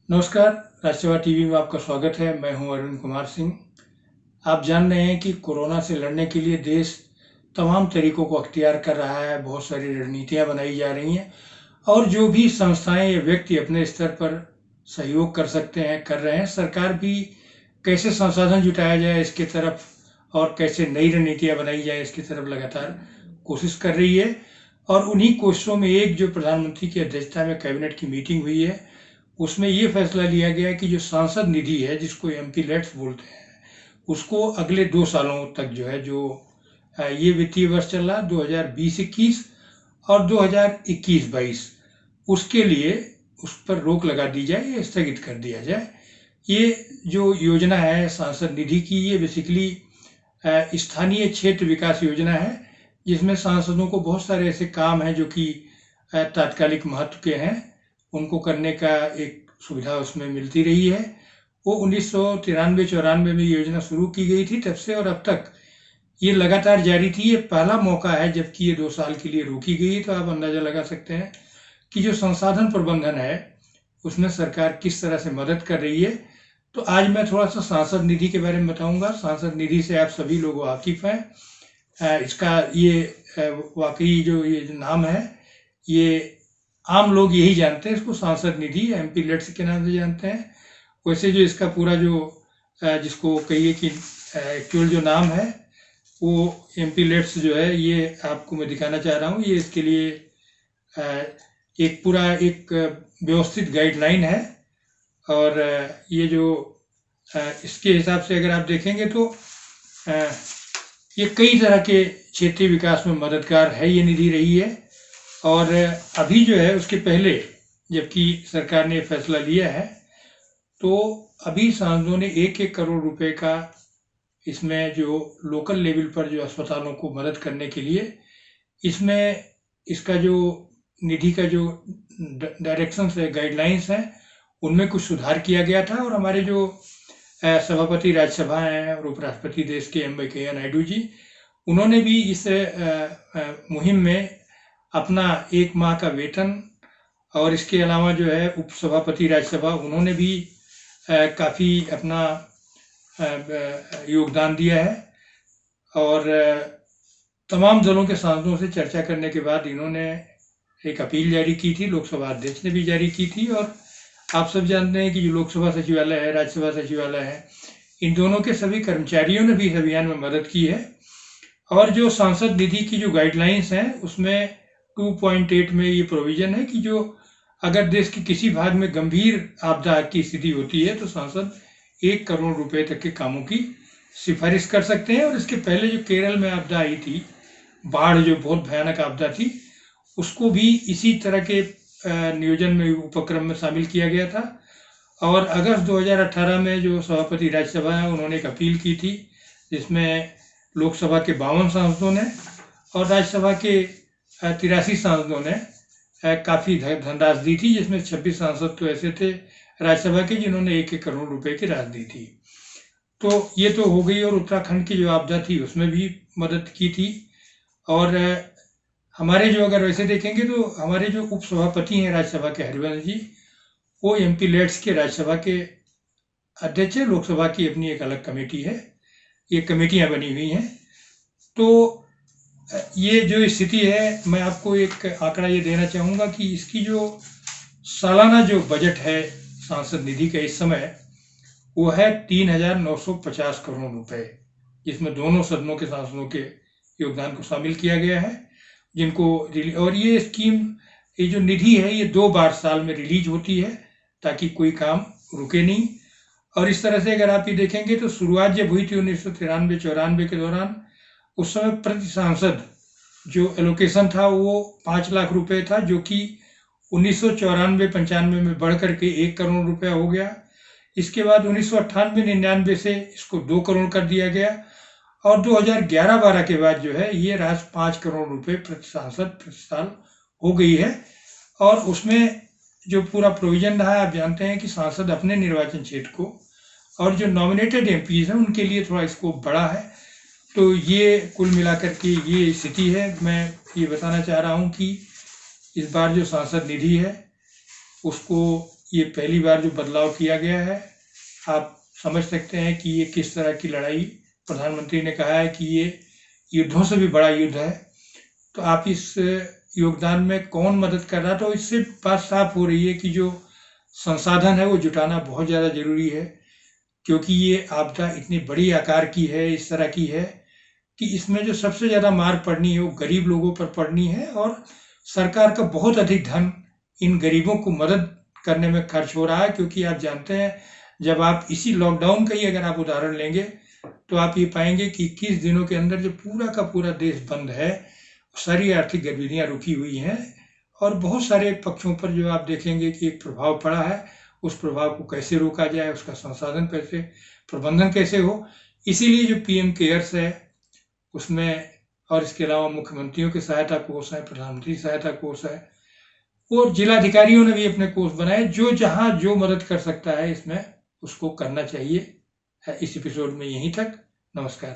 नमस्कार। राष्ट्रवाद टीवी में आपका स्वागत है। मैं हूं अरविंद कुमार सिंह। आप जान रहे हैं कि कोरोना से लड़ने के लिए देश तमाम तरीकों को अख्तियार कर रहा है। बहुत सारी रणनीतियां बनाई जा रही हैं और जो भी संस्थाएं या व्यक्ति अपने स्तर पर सहयोग कर सकते हैं कर रहे हैं। सरकार भी कैसे संसाधन जुटाया जाए इसके तरफ और कैसे नई रणनीतियां बनाई जाए इसकी तरफ लगातार कोशिश कर रही है। और उन्हीं कोशिशों में एक जो प्रधानमंत्री की अध्यक्षता में कैबिनेट की मीटिंग हुई है, उसमें ये फैसला लिया गया कि जो सांसद निधि है, जिसको एमपी लेट्स बोलते हैं, उसको अगले 2 सालों तक जो है, जो ये वित्तीय वर्ष चल रहा है 2020-21 और 2021-22, उसके लिए उस पर रोक लगा दी जाए या स्थगित कर दिया जाए। ये जो योजना है सांसद निधि की, ये बेसिकली स्थानीय क्षेत्र विकास योजना है, जिसमें सांसदों को बहुत सारे ऐसे काम हैं जो कि तात्कालिक महत्व के हैं, उनको करने का एक सुविधा उसमें मिलती रही है। वो 1993-94 में योजना शुरू की गई थी तब से, और अब तक ये लगातार जारी थी। ये पहला मौका है जबकि ये 2 साल के लिए रोकी गई, तो आप अंदाजा लगा सकते हैं कि जो संसाधन प्रबंधन है उसमें सरकार किस तरह से मदद कर रही है। तो आज मैं थोड़ा सा सांसद निधि के बारे में बताऊंगा। सांसद निधि से आप सभी लोग वाकिफ हैं। इसका ये वाकई जो ये नाम है, ये आम लोग यही जानते हैं इसको, सांसद निधि एमपी लेट्स के नाम से जानते हैं। वैसे जो इसका पूरा जो जिसको कहिए कि एक्चुअल जो नाम है, वो एमपी लेट्स जो है, ये आपको मैं दिखाना चाह रहा हूँ। ये इसके लिए एक पूरा एक व्यवस्थित गाइडलाइन है। और ये जो इसके हिसाब से अगर आप देखेंगे तो ये कई तरह के क्षेत्रीय विकास में मददगार है, ये निधि रही है। और अभी जो है उसके पहले, जबकि सरकार ने फैसला लिया है, तो अभी सांसदों ने 1-1 करोड़ रुपए का इसमें जो लोकल लेवल पर जो अस्पतालों को मदद करने के लिए, इसमें इसका जो निधि का जो डायरेक्शंस है, गाइडलाइंस हैं, उनमें कुछ सुधार किया गया था। और हमारे जो सभापति राज्यसभा हैं और उपराष्ट्रपति देश के एम वेंकैया नायडू जी, उन्होंने भी इस मुहिम में अपना 1 माह का वेतन, और इसके अलावा जो है उपसभापति राज्यसभा, उन्होंने भी काफ़ी अपना योगदान दिया है। और तमाम दलों के सांसदों से चर्चा करने के बाद इन्होंने एक अपील जारी की थी, लोकसभा अध्यक्ष ने भी जारी की थी। और आप सब जानते हैं कि जो लोकसभा सचिवालय है, राज्यसभा सचिवालय है, इन दोनों के सभी कर्मचारियों ने भी इस अभियान में मदद की है। और जो सांसद निधि की जो गाइडलाइंस हैं, उसमें 2.8 में ये प्रोविजन है कि जो अगर देश के किसी भाग में गंभीर आपदा की स्थिति होती है, तो सांसद 1 करोड़ रुपए तक के कामों की सिफारिश कर सकते हैं। और इसके पहले जो केरल में आपदा आई थी, बाढ़ जो बहुत भयानक आपदा थी, उसको भी इसी तरह के नियोजन में, उपक्रम में शामिल किया गया था। और अगस्त 2018 में जो सभापति राज्यसभा है, उन्होंने एक अपील की थी, जिसमें लोकसभा के 52 सांसदों ने और राज्यसभा के 83 सांसदों ने काफ़ी धनराशि दी थी, जिसमें 26 सांसद तो ऐसे थे राज्यसभा के जिन्होंने 1-1 करोड़ रुपए की राशि दी थी। तो ये तो हो गई। और उत्तराखंड की जो आपदा थी उसमें भी मदद की थी। और हमारे जो, अगर वैसे देखेंगे तो हमारे जो उपसभापति हैं राज्यसभा के, हरिवंश जी, वो एमपी लेट्स के राज्यसभा के अध्यक्ष है। लोकसभा की अपनी एक अलग कमेटी है, ये कमेटियां बनी हुई हैं। तो ये जो स्थिति है, मैं आपको एक आंकड़ा ये देना चाहूँगा कि इसकी जो सालाना जो बजट है सांसद निधि का इस समय, वो है 3,950 करोड़ रुपए, जिसमें दोनों सदनों के सांसदों के योगदान को शामिल किया गया है, जिनको। और ये स्कीम, ये जो निधि है, ये 2 बार साल में रिलीज होती है ताकि कोई काम रुके नहीं। और इस तरह से अगर आप ये देखेंगे तो शुरुआत जब हुई थी 1993-94 के दौरान, उस समय प्रति सांसद जो एलोकेशन था वो 5 लाख रुपए था, जो कि 1994-95 में बढ़ करके 1 करोड़ रुपया हो गया। इसके बाद 1998-99 से इसको 2 करोड़ कर दिया गया। और 2011-12 के बाद जो है ये राशि 5 करोड़ रुपए प्रति सांसद प्रति साल हो गई है। और उसमें जो पूरा प्रोविजन रहा है, आप जानते हैं कि सांसद अपने निर्वाचन क्षेत्र को, और जो नॉमिनेटेड एमपीज हैं उनके लिए थोड़ा स्कोप बड़ा है। तो ये कुल मिलाकर के ये स्थिति है। मैं ये बताना चाह रहा हूँ कि इस बार जो सांसद निधि है, उसको ये पहली बार जो बदलाव किया गया है, आप समझ सकते हैं कि ये किस तरह की लड़ाई, प्रधानमंत्री ने कहा है कि ये युद्धों से भी बड़ा युद्ध है। तो आप इस योगदान में कौन मदद कर रहा है, तो इससे बात साफ हो रही है कि जो संसाधन है वो जुटाना बहुत ज़्यादा ज़रूरी है, क्योंकि ये आपदा इतनी बड़ी आकार की है, इस तरह की है कि इसमें जो सबसे ज़्यादा मार पड़नी है वो गरीब लोगों पर पड़नी है, और सरकार का बहुत अधिक धन इन गरीबों को मदद करने में खर्च हो रहा है। क्योंकि आप जानते हैं, जब आप इसी लॉकडाउन का ही अगर आप उदाहरण लेंगे तो आप ये पाएंगे कि 21 दिनों के अंदर जो पूरा का पूरा देश बंद है, सारी आर्थिक गतिविधियां रुकी हुई हैं, और बहुत सारे पक्षों पर जो आप देखेंगे कि एक प्रभाव पड़ा है। उस प्रभाव को कैसे रोका जाए, उसका संसाधन कैसे, प्रबंधन कैसे हो, इसीलिए जो पीएम केयर्स है उसमें, और इसके अलावा मुख्यमंत्रियों के सहायता कोष है, प्रधानमंत्री सहायता कोष है, और जिलाधिकारियों ने भी अपने कोष बनाए। जो जहां जो मदद कर सकता है इसमें उसको करना चाहिए। इस एपिसोड में यहीं तक। नमस्कार।